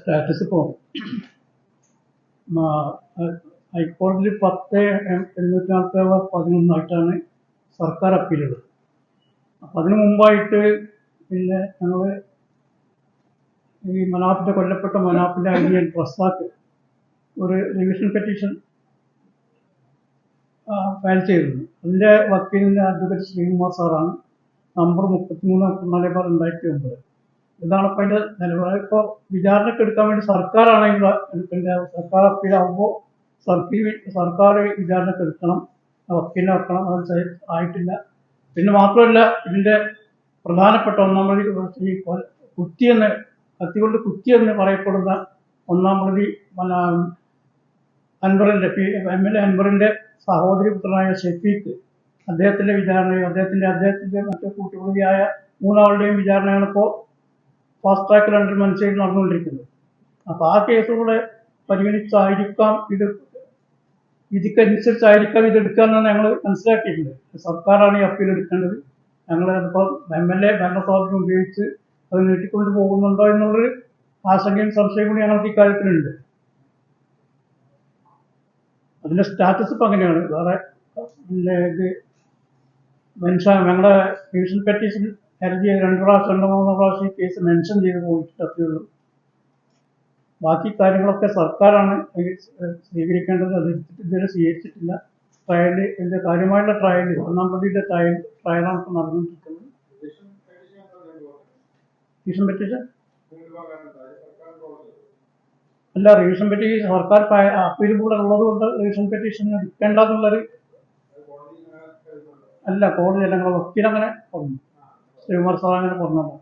Status ഇപ്പോൾ ഹൈക്കോടതിയിൽ 10/840/11 സർക്കാർ അപ്പീലുകൾ. അപ്പം അതിനു മുമ്പായിട്ട് പിന്നെ ഞങ്ങൾ ഈ മനാഫിൻ്റെ കൊല്ലപ്പെട്ട മനാഫിൻ്റെ അനിയൻ റസാഖ് ഒരു റിവിഷൻ പെറ്റീഷൻ ഫയൽ ചെയ്തിരുന്നു. അതിൻ്റെ വക്കീലിൻ്റെ അഡ്വക്കേറ്റ് ശ്രീകുമാർ സാറാണ്. നമ്പർ 33/4/2009. ഇതാണ് ഇപ്പം അതിൻ്റെ നിലപാട്. ഇപ്പോൾ വിചാരണയ്ക്ക് എടുക്കാൻ വേണ്ടി സർക്കാരാണെങ്കിൽ എടുക്കേണ്ട, സർക്കാർ അപ്പീലാകുമ്പോൾ സർക്കാർ വിചാരണയ്ക്ക് എടുക്കണം, വക്കീലിനെ വെക്കണം. അത് ആയിട്ടില്ല. പിന്നെ മാത്രമല്ല, ഇതിൻ്റെ പ്രധാനപ്പെട്ട ഒന്നാം പ്രതി ഈ കുറ്റിയെന്ന് കത്തികൊണ്ട് കുറ്റിയെന്ന് പറയപ്പെടുന്ന ഒന്നാം പ്രതി അൻവറിൻ്റെ MLA അൻവറിൻ്റെ സഹോദരി പുത്രനായ ഷെഫീഖ്, അദ്ദേഹത്തിൻ്റെ വിചാരണയും അദ്ദേഹത്തിൻ്റെ മറ്റു കൂട്ടുപ്രതിയായ മൂന്നാളുടെയും വിചാരണയാണ് ഇപ്പോൾ ഫാസ്റ്റ് ട്രാക്ക് ലണ്ടൻ മഞ്ചേരിയിൽ നടന്നുകൊണ്ടിരിക്കുന്നത്. അപ്പോൾ ആ കേസുകൂടെ പരിഗണിച്ചായിരിക്കാം വിധിക്കനുസരിച്ചായിരിക്കാം ഇതെടുക്കാമെന്നാണ് ഞങ്ങൾ മനസ്സിലാക്കിയിട്ടുണ്ട്. സർക്കാരാണ് ഈ അപ്പീൽ എടുക്കേണ്ടത്. ഞങ്ങൾ അതിപ്പോൾ MLA ഭരണസ്വാധീനം ഉപയോഗിച്ച് അത് നീട്ടിക്കൊണ്ട് പോകുന്നുണ്ടോ എന്നുള്ളൊരു ആശങ്കയും സംശയം കൂടി ഞങ്ങൾക്ക് ഇക്കാര്യത്തിലുണ്ട്. അതിൻ്റെ സ്റ്റാറ്റസ് ഇപ്പം അങ്ങനെയാണ്. വേറെ ഇത് ഞങ്ങളുടെ റിവിഷൻ പെറ്റീഷൻ ഹർജി 2 പ്രാവശ്യം 2-3 പ്രാവശ്യം ഈ കേസ് മെൻഷൻ ചെയ്ത് പോയിട്ടേ ഉള്ളൂ. ബാക്കി കാര്യങ്ങളൊക്കെ സർക്കാരാണ് സ്വീകരിക്കേണ്ടത്. അത് ഇതുവരെ സ്വീകരിച്ചിട്ടില്ല. ഇതിൻ്റെ കാര്യമായിട്ടുള്ള ട്രയൽ, ഒന്നാം പ്രതിയുടെ ട്രയലാണ് ഇപ്പോൾ നടന്നുകൊണ്ടിരിക്കുന്നത്. റിവിഷൻ പെറ്റീഷൻ അല്ല, റിവിഷൻ പെറ്റീഷൻ സർക്കാർ അപ്പീൽ കൂടെ ഉള്ളത് കൊണ്ട് റിവിഷൻ പെറ്റീഷൻ എടുക്കേണ്ടെന്നുള്ളൊരു അല്ല, കോടതി അല്ല, ഞങ്ങളുടെ വക്കീലങ്ങനെ പറഞ്ഞു. ശ്രീകുമാർ സാർ അങ്ങനെ പറഞ്ഞതാണ്.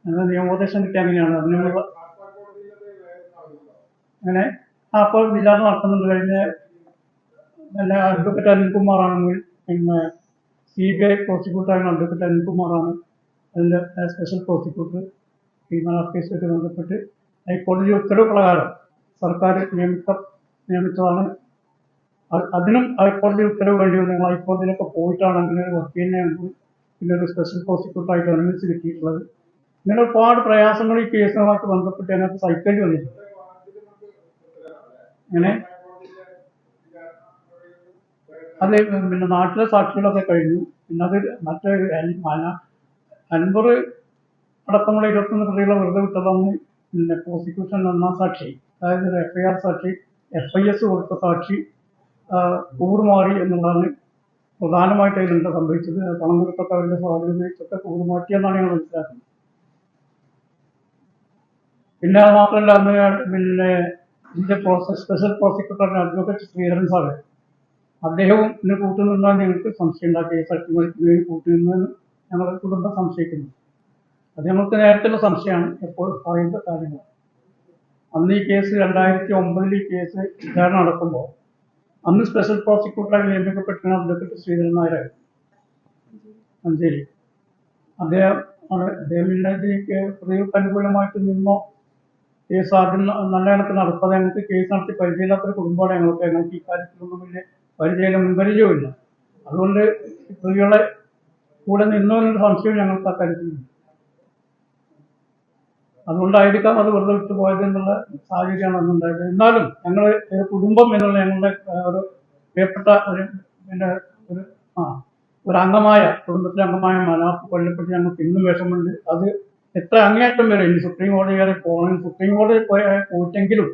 ഞങ്ങൾ നിയമോപദേശം കിട്ടിയ അങ്ങനെയാണ്. അതിനുള്ള അങ്ങനെ അപ്പോൾ വിചാരണ നടത്തുന്നുണ്ട്. കഴിഞ്ഞ അഡ്വക്കേറ്റ് അനിൽകുമാറാണ്, പിന്നെ CBI പ്രോസിക്യൂട്ടറാണ് അഡ്വക്കേറ്റ് അനിൽകുമാറാണ് അതിൻ്റെ സ്പെഷ്യൽ പ്രോസിക്യൂട്ടർ. ഈ കേസുമായിട്ട് ബന്ധപ്പെട്ട് ഹൈക്കോടതി ഉത്തരവ് പ്രകാരം സർക്കാർ നിയമിച്ചതാണ്. അതിനും ഹൈക്കോടതി ഉത്തരവ് വേണ്ടി വന്നു. ഞങ്ങൾ ഹൈക്കോടതിയിലൊക്കെ പോയിട്ടാണ് അങ്ങനെ ഒരു വക്കീലിനെ പിന്നെ ഒരു സ്പെഷ്യൽ പ്രോസിക്യൂട്ടറായിട്ട് അനുവദിച്ച് കിട്ടിയിട്ടുള്ളത്. ഇങ്ങനെ ഒരുപാട് പ്രയാസങ്ങൾ ഈ കേസുമായിട്ട് ബന്ധപ്പെട്ട് അതിനകത്ത് സഹിക്കേണ്ടി വന്നിട്ടുണ്ട്. അങ്ങനെ അത് പിന്നെ നാട്ടിലെ സാക്ഷികളൊക്കെ കഴിഞ്ഞു. പിന്നെ അത് മറ്റൊരു അൻവർ അടക്കമുള്ള 21 പ്രതികളെ വെറുതെ വിട്ടതെന്ന് പിന്നെ പ്രോസിക്യൂഷൻ ഒന്നാം സാക്ഷി, അതായത് ഒരു FIR സാക്ഷി, FIS കൊടുത്ത സാക്ഷി കൂറുമാറി എന്നുള്ളതാണ് പ്രധാനമായിട്ട് അതിലെന്താ സംഭവിച്ചത്. പണം കൊടുത്തൊക്കെ അവരുടെ സ്വാധീനത്തൊക്കെ കൂറുമാറ്റിയെന്നാണ് ഞങ്ങൾ മനസ്സിലാക്കുന്നത്. പിന്നെ അത് മാത്രമല്ല, അന്ന് പിന്നെ ഇതിൻ്റെ സ്പെഷ്യൽ പ്രോസിക്യൂട്ടറിൻ്റെ അഡ്വക്കേറ്റ് ശ്രീധരൻ സാറ്, അദ്ദേഹവും ഇതിന് കൂട്ടുനിന്നാൽ ഞങ്ങൾക്ക് സംശയം ഉണ്ടാക്കി. കേസ് അട്ടിമറിക്കുന്നതിന് കൂട്ടുനിന്നെന്ന് ഞങ്ങളുടെ കുടുംബം സംശയിക്കുന്നു. അത് ഞങ്ങൾക്ക് നേരത്തെയുള്ള സംശയമാണ്, എപ്പോഴും പറയുന്ന കാര്യങ്ങൾ. അന്ന് ഈ കേസ് 2009 ഈ കേസ് വിചാരണ നടക്കുമ്പോൾ അന്ന് സ്പെഷ്യൽ പ്രോസിക്യൂട്ടറായി നിയമിക്കപ്പെട്ടിരുന്ന അഡ്വക്കേറ്റ് ശ്രീധരൻ നായരായിരുന്നു, മഞ്ചേരി. അദ്ദേഹത്തിൻ്റെ പ്രതികൾക്ക് അനുകൂലമായിട്ട് നിന്നോ കേസ് ആദ്യം നല്ല കണക്ക് നടത്താതെ ഞങ്ങൾക്ക് കേസ് നടത്തി പരിചയമില്ലാത്തൊരു കുടുംബമാണ് ഞങ്ങൾക്ക് ഈ കാര്യത്തിലൊന്നും വലിയ മുൻപരിചയമില്ല. അതുകൊണ്ട് പ്രതികളെ കൂടെ നിന്നോ എന്നൊരു സംശയം ഞങ്ങൾക്ക് ആ കാര്യത്തിലുണ്ട്. അതുകൊണ്ടായിരിക്കാം അത് വെറുതെ വിട്ടു പോയത് എന്നുള്ള സാഹചര്യമാണ് അന്നുണ്ടായത്. എന്നാലും ഞങ്ങൾ കുടുംബം എന്നുള്ള ഞങ്ങളുടെ ഒരു പ്രിയപ്പെട്ട ഒരു അംഗമായ കുടുംബത്തിലെ അംഗമായ മനാഫ് കൊല്ലപ്പെട്ട് ഞങ്ങൾക്ക് ഇന്നും വിഷമമുണ്ട്. അത് എത്ര അങ്ങേയറ്റം വരെ ഇനി സുപ്രീം കോടതി വരെ പോകണമെങ്കിൽ സുപ്രീം കോടതി പോയിട്ടെങ്കിലും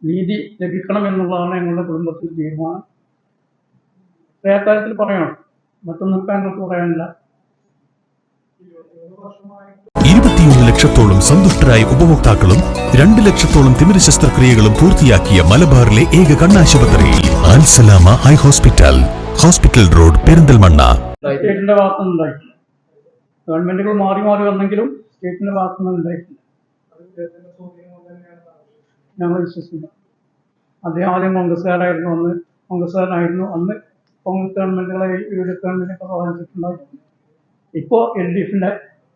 നീതി ലഭിക്കണം എന്നുള്ളതാണ് ഞങ്ങളുടെ കുടുംബത്തിൻ്റെ തീരുമാനം. കാര്യത്തിൽ പറയണം, മറ്റൊന്നും ഞങ്ങൾക്ക് പറയാനില്ല. 21 ലക്ഷത്തോളം സന്തുഷ്ടരായ ഉപഭോക്താക്കളും 2 ലക്ഷത്തോളം തിമിര ശസ്ത്രക്രിയകളും പൂർത്തിയാക്കിയ മലബാറിലെ ഏക കണ്ണാശുപത്രി Al Salama high hospital, hospital road, Perinthalmanna. സ്റ്റേറ്റിന്റെ ഭാഗത്തുനിന്ന് ഉണ്ടായിട്ടില്ല. ഗവൺമെന്റുകൾ മാറി വന്നെങ്കിലും സ്റ്റേറ്റിന്റെ ഭാഗത്തുനിന്ന് ഉണ്ടായിട്ടില്ല. ഞങ്ങൾ വിശ്വസിക്കുന്നു. അദ്ദേഹം ആദ്യം കോൺഗ്രസ്സുകാരായിരുന്നു, അന്ന് കോൺഗ്രസ് ഗവൺമെന്റുകളെ UDF ഗവൺമെന്റൊക്കെ സ്വാധീനിച്ചിട്ടുണ്ടായിരുന്നു. ഇപ്പോൾ LDFിന്റെ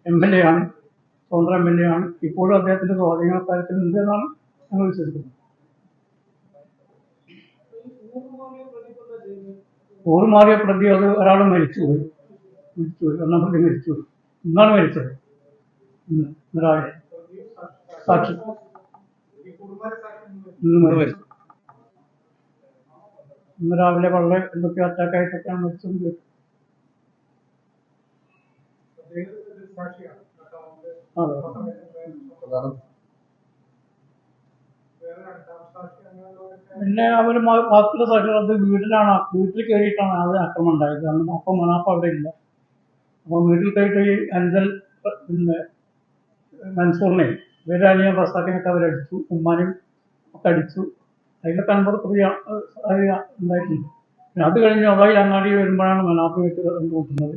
MLA ആണ്, സ്വതന്ത്ര MLA ആണ്. ഇപ്പോഴും അദ്ദേഹത്തിന്റെ സ്വാധീന കാര്യത്തിൽ ഉണ്ട് എന്നാണ് ഞങ്ങൾ വിശ്വസിക്കുന്നത്. കൂറുമാറിയ പ്രതി അത് ഒരാൾ മരിച്ചുപോയി. ഒന്നാം പ്രതി മരിച്ചുപോയി. ഇന്നാണ് മരിച്ചത്, രാവിലെ. സാക്ഷി ഇന്ന് രാവിലെ വളരെ എന്തൊക്കെ അറ്റാക്ക് ആയിട്ടൊക്കെയാണ് മരിച്ചത് കേട്ടു. അതെ. പിന്നെ അവര് ബാക്കിയുള്ള സാക്ഷികൾ അത് വീട്ടിൽ കയറിയിട്ടാണ് അത് ആക്രമണം ഉണ്ടായത്. കാരണം അപ്പം മനാഫ് അവിടെ ഇല്ല. അപ്പൊ വീട്ടിൽ കയറിയിട്ട് ഈ അഞ്ചൽ പിന്നെ മൻസൂറിനെ ഇവരനിയ റസാഖിനൊക്കെ അവരടിച്ചു, ഉമ്മാനെയും ഒക്കെ അടിച്ചു. അതിലൊക്കെ 50 പ്രതി ഉണ്ടായിട്ടുണ്ട്. പിന്നെ അത് കഴിഞ്ഞ് അതായി അങ്ങാടി വരുമ്പോഴാണ് മനാഫ് വീട്ടിൽ കണ്ടുമുട്ടുന്നത്.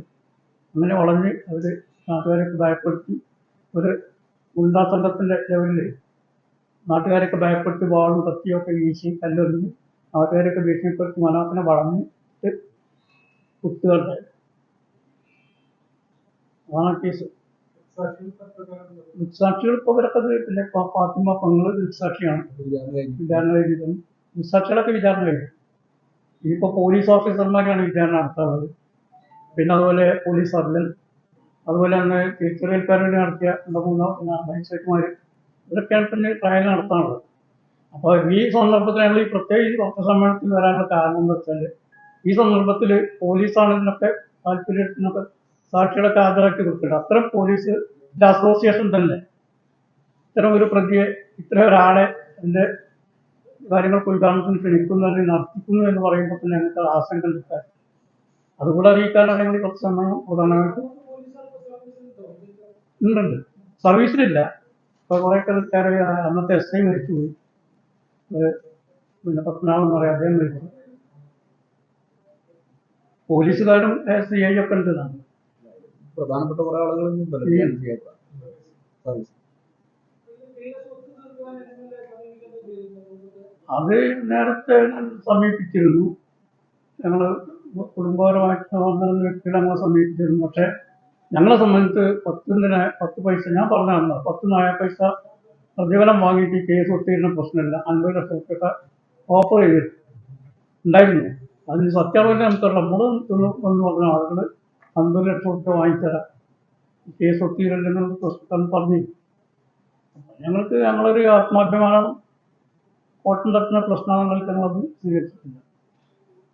അങ്ങനെ വളഞ്ഞ് അവർ നാട്ടുകാരൊക്കെ ഭയപ്പെടുത്തി ഒരു ഗുണ്ടാ സംഘത്തിൻ്റെ ലെവലിൽ നാട്ടുകാരൊക്കെ ഭയപ്പെടുത്തി വാളും കത്തിയൊക്കെ വീശി കല്ലെറിഞ്ഞ് നാട്ടുകാരൊക്കെ ഭീഷണിപ്പെടുത്തി മനാഫിനെ വളഞ്ഞിട്ട് കുത്തുകളുണ്ടായി. അതാണ് കേസ്. ദൃക്സാക്ഷികൾ ഇപ്പോൾ ഇവരൊക്കെ പിന്നെ ഫാത്തിമ പെങ്ങൾ ദൃക്സാക്ഷിയാണ്. വിചാരണ കഴിഞ്ഞത് ദൃക്സാക്ഷികളൊക്കെ വിചാരണ കഴിഞ്ഞു. ഇനിയിപ്പോൾ പോലീസ് ഓഫീസർമാരാണ് വിചാരണ നടത്താറുള്ളത്. പിന്നെ അതുപോലെ പോലീസ് സർജൻ, അതുപോലെ തന്നെ തിരിച്ചറിയൽ പരേഡ് നടത്തിയ 2-3 മജിസ്ട്രേറ്റുമാർ, ഇതൊക്കെയാണ് പിന്നെ ട്രയൽ നടത്താനുള്ളത്. അപ്പോൾ ഈ സന്ദർഭത്തിൽ ഞങ്ങൾ ഈ പ്രത്യേകിച്ച് പത്രസമ്മേളനത്തിൽ വരാനുള്ള കാരണം എന്ന് വെച്ചാൽ ഈ സന്ദർഭത്തിൽ പോലീസാണ് ഇതിനൊക്കെ താല്പര്യത്തിനൊക്കെ സാക്ഷികളൊക്കെ ഹാജരാക്കി കൊടുക്കുന്നുണ്ട്. അത്തരം പോലീസ് അസോസിയേഷൻ തന്നെ ഇത്തരം ഒരു പ്രതിയെ, ഇത്തരം ഒരാളെ എൻ്റെ കാര്യങ്ങൾക്ക് ഉദ്ഘാടനത്തിന് ക്ഷണിക്കുന്നതിന് നടത്തിക്കുന്നു എന്ന് പറയുമ്പോൾ തന്നെ ഞങ്ങൾക്ക് ആശങ്ക കിട്ടാൻ അതുകൂടെ അറിയിക്കാനാണ് ഞങ്ങൾ കുറച്ച് സമയം പ്രധാനമായിട്ട് ഉണ്ടുണ്ട്. സർവീസിലില്ല. ഇപ്പോൾ കുറേ കയറി അന്നത്തെ SI മരിച്ചുപോയി. പിന്നെ പത്മനാഭൻ എന്ന് പറയാം, അദ്ദേഹം മരിച്ചു. പോലീസുകാരും CI ഒക്കെ ഉണ്ട്. പ്രധാനപ്പെട്ട കുറെ ആളുകൾ അത് നേരത്തെ സമീപിച്ചിരുന്നു. ഞങ്ങൾ കുടുംബപരമായിട്ട് വന്നിരുന്ന വ്യക്തികളെ ഞങ്ങളെ സമീപിച്ചിരുന്നു. പക്ഷെ ഞങ്ങളെ സംബന്ധിച്ച് 10 പൈസ ഞാൻ പറഞ്ഞതാണ്, 10 നായ പൈസ പ്രതിഫലം വാങ്ങിയിട്ട് കേസ് ഒത്തിരുന്ന പ്രശ്നമില്ല. 50 ലക്ഷം രൂപ ഓഫർ ചെയ്തിട്ടുണ്ടായിരുന്നു. അതിന് സത്യാവധി നമുക്കറിയാം. എന്ന് പറഞ്ഞ ആളുകൾ 50 ലക്ഷം രൂപ വാങ്ങിത്തരാം, കേസ് ഒത്തിരല്ലെന്നുള്ള പ്രശ്നം പറഞ്ഞു. ഞങ്ങൾക്ക് ഞങ്ങളൊരു ആത്മാഭിമാനം കോട്ടം തട്ടുന്ന പ്രശ്നങ്ങൾക്ക് ഞങ്ങളത് സ്വീകരിച്ചിട്ടില്ല.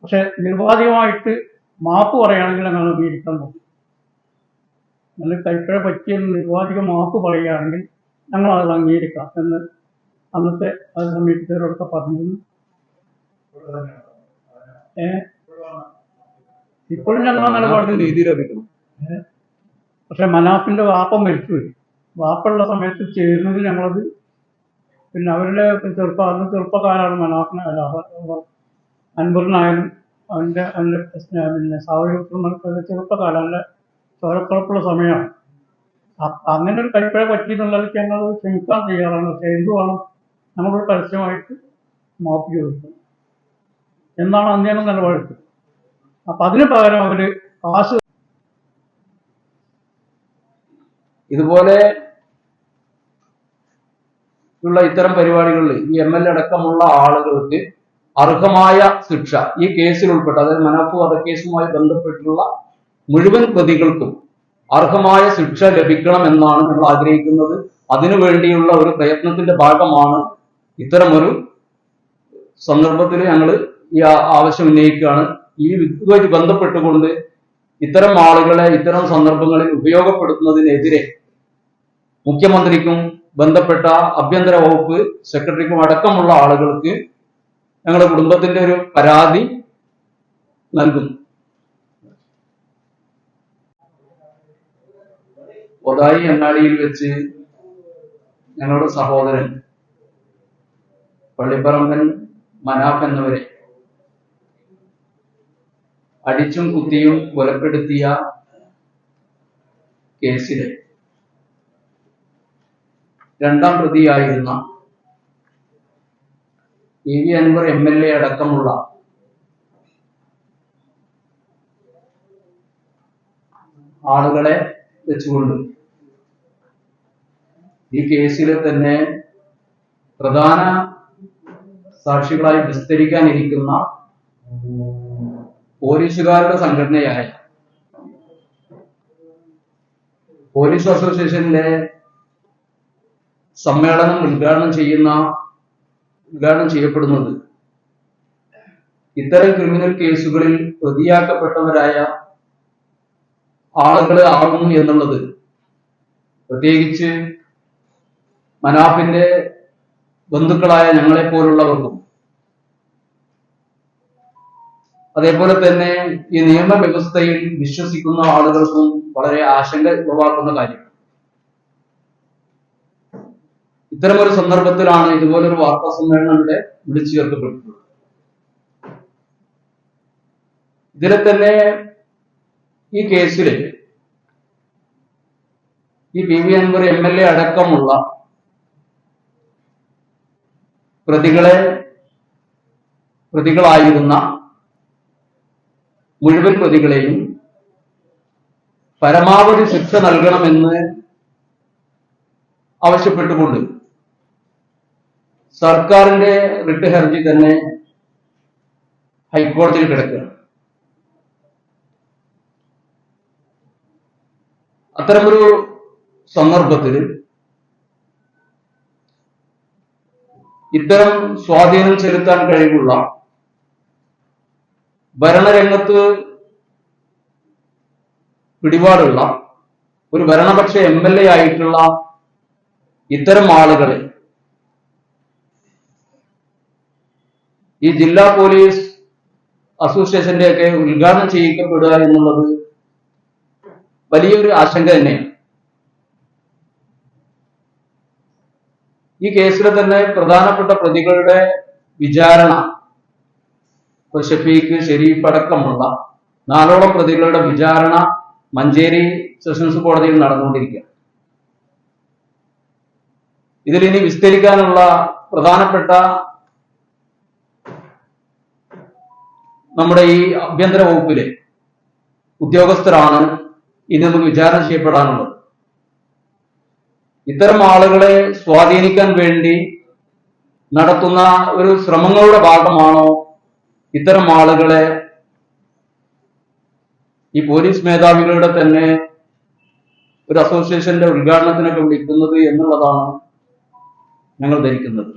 പക്ഷെ നിർവാധികമായിട്ട് മാപ്പ് പറയുകയാണെങ്കിൽ ഞങ്ങൾ അംഗീകരിക്കാൻ പറ്റും. നല്ല കൈപ്പിഴ പറ്റിയ നിർവാധിക മാപ്പ് പറയുകയാണെങ്കിൽ ഞങ്ങൾ അത് അംഗീകരിക്കാം എന്ന് അന്നത്തെ അത് സമീപിച്ചവരോടൊക്കെ പറഞ്ഞിരുന്നു. ഇപ്പോഴും ഞങ്ങൾ നിലപാട് രീതിയിലറിയിക്കണം. പക്ഷെ മനാഫിന്റെ വാപ്പ മരിച്ചുപോയി. വാപ്പുള്ള സമയത്ത് ചേരുന്നത് ഞങ്ങളത് പിന്നെ അവരുടെ അന്ന് ചെറുപ്പക്കാരാണ് മനാഫിനെ അൻവറിനായാലും അവൻ്റെ പിന്നെ സാഹചര്യത്തിലുള്ള ചെറുപ്പക്കാരൻ്റെ ചോരക്കുഴപ്പുള്ള സമയമാണ്. അങ്ങനെ ഒരു കൈപ്പിഴ പറ്റിയെന്നുള്ളതൊക്കെ ഞങ്ങൾ ക്ഷമിക്കാൻ തയ്യാറാണ്. പക്ഷെ എന്തുവാണ് നമ്മളൊരു പരസ്യമായിട്ട് മാപ്പ് ചോദിക്കുന്നത് എന്നാണ് അന്ന് ഞങ്ങൾ നിലപാടെടുത്തത്. അപ്പം അതിന് പകരം അവർ കാശ് ഇതുപോലെ ഉള്ള ഇത്തരം പരിപാടികളിൽ ഈ MLA അടക്കമുള്ള ആളുകൾക്ക് അർഹമായ ശിക്ഷ ഈ കേസിൽ ഉൾപ്പെട്ട, അതായത് മനാഫ് വധക്കേസുമായി ബന്ധപ്പെട്ടുള്ള മുഴുവൻ പ്രതികൾക്കും അർഹമായ ശിക്ഷ ലഭിക്കണം എന്നാണ് ഞങ്ങൾ ആഗ്രഹിക്കുന്നത്. അതിനുവേണ്ടിയുള്ള ഒരു പ്രയത്നത്തിന്റെ ഭാഗമാണ് ഇത്തരമൊരു സന്ദർഭത്തിൽ ഞങ്ങൾ ഈ ആവശ്യം ഉന്നയിക്കുകയാണ്. ഈ ഇതുമായിട്ട് ബന്ധപ്പെട്ടുകൊണ്ട് ഇത്തരം ആളുകളെ ഇത്തരം സന്ദർഭങ്ങളിൽ ഉപയോഗപ്പെടുത്തുന്നതിനെതിരെ മുഖ്യമന്ത്രിക്കും ബന്ധപ്പെട്ട ആഭ്യന്തര വകുപ്പ് സെക്രട്ടറിക്കും അടക്കമുള്ള ആളുകൾക്ക് ഞങ്ങളുടെ കുടുംബത്തിന്റെ ഒരു പരാതി നൽകുന്നു. ഒതായി അങ്ങാടിയിൽ വെച്ച് ഞങ്ങളുടെ സഹോദരൻ പള്ളിപ്പറമ്പൻ മനാഫ് എന്നിവരെ അടിച്ചും കുത്തിയും കൊലപ്പെടുത്തിയ കേസിലെ 2ാം പ്രതിയായിരുന്ന PV അൻവർ MLA അടക്കമുള്ള ആളുകളെ വെച്ചുകൊണ്ട് ഈ കേസിലെ തന്നെ പ്രധാന സാക്ഷികളായി വിസ്തരിക്കാനിരിക്കുന്ന പോലീസുകാരുടെ സംഘടനയായ പോലീസ് അസോസിയേഷനിലെ സമ്മേളനം ഉദ്ഘാടനം ചെയ്യപ്പെടുന്നത് ഇത്തരം ക്രിമിനൽ കേസുകളിൽ പ്രതിയാക്കപ്പെട്ടവരായ ആളുകൾ ആകുന്നു എന്നുള്ളത് പ്രത്യേകിച്ച് മനാഫിന്റെ ബന്ധുക്കളായ ഞങ്ങളെ പോലുള്ളവർക്കും അതേപോലെ തന്നെ ഈ നിയമവ്യവസ്ഥയിൽ വിശ്വസിക്കുന്ന ആളുകൾക്കും വളരെ ആശങ്ക ഉളവാക്കുന്ന കാര്യം. ഇത്തരമൊരു സന്ദർഭത്തിലാണ് ഇതുപോലൊരു വാർത്താ സമ്മേളനം ഇവിടെ വിളിച്ചു ചേർക്കപ്പെട്ടിട്ടുള്ളത്. ഇതിലെ തന്നെ ഈ കേസിൽ ഈ PV അൻവർ MLA അടക്കമുള്ള പ്രതികളായിരുന്ന മുഴുവൻ പ്രതികളെയും പരമാവധി ശിക്ഷ നൽകണമെന്ന് ആവശ്യപ്പെട്ടുകൊണ്ട് സർക്കാരിന്റെ റിട്ട് ഹർജി തന്നെ ഹൈക്കോടതിയിൽ കിടക്കുകയാണ്. അത്തരമൊരു സന്ദർഭത്തിൽ ഇത്തരം സ്വാധീനം ചെലുത്താൻ കഴിവുള്ള ഭരണരംഗത്ത് പിടിപാടുള്ള ഒരു ഭരണപക്ഷ MLA ആയിട്ടുള്ള ഇത്തരം ആളുകളെ ഈ ജില്ലാ പോലീസ് അസോസിയേഷന്റെയൊക്കെ ഉദ്ഘാടനം ചെയ്യിക്കപ്പെടുക എന്നുള്ളത് വലിയൊരു ആശങ്ക തന്നെയാണ്. ഈ കേസിലെ തന്നെ പ്രധാനപ്പെട്ട പ്രതികളുടെ വിചാരണ ഷഫീഖ്, ഷെരീഫ് അടക്കമുള്ള 4ഓളം പ്രതികളുടെ വിചാരണ മഞ്ചേരി സെഷൻസ് കോടതിയിൽ നടന്നുകൊണ്ടിരിക്കുക. ഇതിലിനി വിസ്തരിക്കാനുള്ള പ്രധാനപ്പെട്ട നമ്മുടെ ഈ ആഭ്യന്തര വകുപ്പിലെ ഉദ്യോഗസ്ഥരാണ് ഇനി നമുക്ക് വിചാരണ ചെയ്യപ്പെടാനുള്ളത്. ഇത്തരം ആളുകളെ സ്വാധീനിക്കാൻ വേണ്ടി നടത്തുന്ന ഒരു ശ്രമങ്ങളുടെ ഭാഗമാണോ ഇത്തരം ആളുകളെ ഈ പോലീസ് മേധാവികളുടെ തന്നെ ഒരു അസോസിയേഷന്റെ ഉദ്ഘാടനത്തിനൊക്കെ വിളിക്കുന്നത് എന്നുള്ളതാണ് ഞങ്ങൾ ധരിക്കുന്നത്.